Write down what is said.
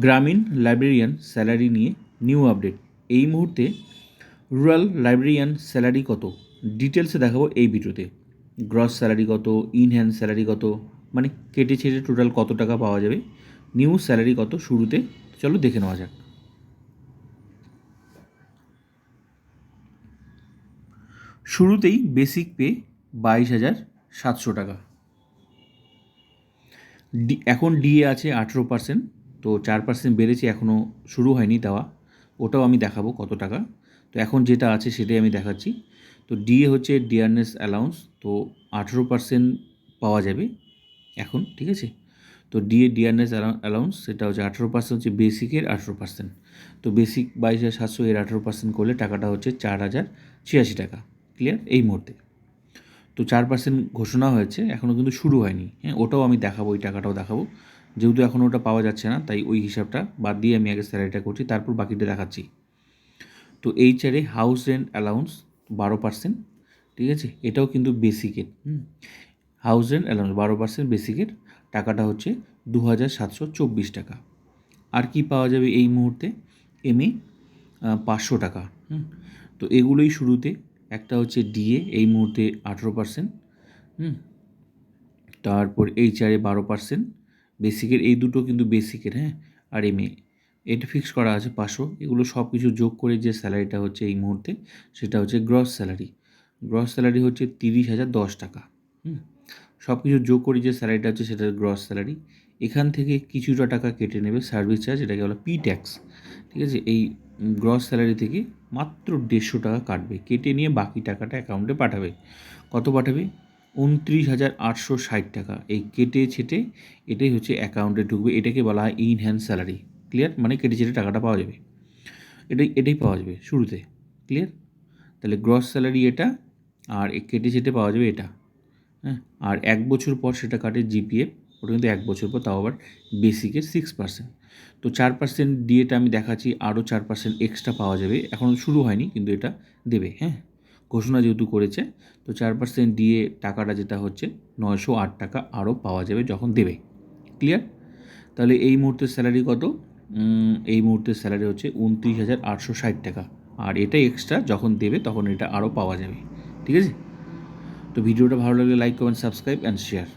গ্রামীণ librarian salary নিয়ে new update. এই মুহূর্তে রুরাল লাইব্রেরিয়ান স্যালারি কত ডিটেলসে দেখাবো এই ভিডিওতে। গ্রস স্যালারি কত, ইন হ্যান্ড স্যালারি কত, মানে কেটে ছেটে টোটাল কত টাকা পাওয়া যাবে, নিউ স্যালারি কত শুরুতে, চলো দেখে নেওয়া যাক। শুরুতেই বেসিক পে 22,700 টাকা। এখন ডিএ আছে 18%, তো 4% বেড়েছে, এখনও শুরু হয়নি দেওয়া, ওটাও আমি দেখাবো কত টাকা। তো এখন যেটা আছে সেটাই আমি দেখাচ্ছি। তো ডিএ হচ্ছে ডিয়ারনেস অ্যালাউন্স, তো 18% পাওয়া যাবে এখন, ঠিক আছে। তো ডিয়ারনেস অ্যালাউন্স সেটা হচ্ছে 18%, হচ্ছে বেসিকের 18%। তো বেসিক 22,700 এর 18% করলে টাকাটা হচ্ছে 4,086 টাকা। ক্লিয়ার এই মুহূর্তে। তো 4% ঘোষণা হয়েছে, এখনও কিন্তু শুরু হয়নি। হ্যাঁ, ওটাও আমি দেখাবো, ওই টাকাটাও দেখাবো। যেহেতু এখনও ওটা পাওয়া যাচ্ছে না, তাই ওই হিসাবটা বাদ দিয়ে আমি আগে স্যালারিটা করছি, তারপর বাকিটা দেখাচ্ছি। তো এইচআরে হাউস রেন্ট অ্যালাউন্স 12%, ঠিক আছে, এটাও কিন্তু বেসিকের। হাউস রেন্ট অ্যালাউন্স 12% বেসিকের, টাকাটা হচ্ছে 2,724 টাকা। আর কি পাওয়া যাবে এই মুহূর্তে? এমএ 500 টাকা। তো এগুলোই শুরুতে। একটা হচ্ছে ডিএ এই মুহূর্তে 18%, তারপর এইচআরে 12%, বেসিকের এই দুটো কিন্তু বেসিকের, হ্যাঁ। আর এমএ এটা ফিক্স করা আছে 500। এগুলো সব কিছু যোগ করে যে স্যালারিটা হচ্ছে এই মুহূর্তে, সেটা হচ্ছে গ্রস স্যালারি। গ্রস স্যালারি হচ্ছে 30,010 টাকা। সব কিছু যোগ করে যে স্যালারিটা হচ্ছে সেটা গ্রস স্যালারি। এখান থেকে কিছুটা টাকা কেটে নেবে সার্ভিস চার্জ, এটাকে বলা পি ট্যাক্স, ঠিক আছে। এই গ্রস স্যালারি থেকে মাত্র 150 টাকা কাটবে, কেটে নিয়ে বাকি টাকাটা অ্যাকাউন্টে পাঠাবে। কত পাঠাবে? 29,860 টাকা। এই কেটে ছেটে এটাই হচ্ছে অ্যাকাউন্টে ঢুকবে, এটাকে বলা হয় ইন হ্যান্ড স্যালারি। ক্লিয়ার? মানে কেটে ছেটে টাকাটা পাওয়া যাবে, এটাই পাওয়া যাবে শুরুতে। ক্লিয়ার? তাহলে গ্রস স্যালারি এটা, আর কেটে ছেটে পাওয়া যাবে এটা, হ্যাঁ। আর 1 বছর পর সেটা কাটে জিপিএফ, ওটা কিন্তু 1 বছর পর, তাও আবার বেসিকের 6%। তো 4% ডিএটা আমি দেখাচ্ছি, আরও 4% এক্সট্রা পাওয়া যাবে, এখন শুরু হয়নি কিন্তু এটা দেবে, হ্যাঁ, ঘোষণা যেহেতু করেছে। তো 4% ডিএ টাকাটা যেটা হচ্ছে 908 টাকা আরও পাওয়া যাবে যখন দেবে। ক্লিয়ার? তাহলে এই মুহূর্তের স্যালারি কত? এই মুহূর্তের স্যালারি হচ্ছে 29,860 টাকা, আর এটা এক্সট্রা যখন দেবে তখন এটা আরও পাওয়া যাবে, ঠিক আছে। তো ভিডিওটা ভালো লাগলে like, comment, subscribe and share.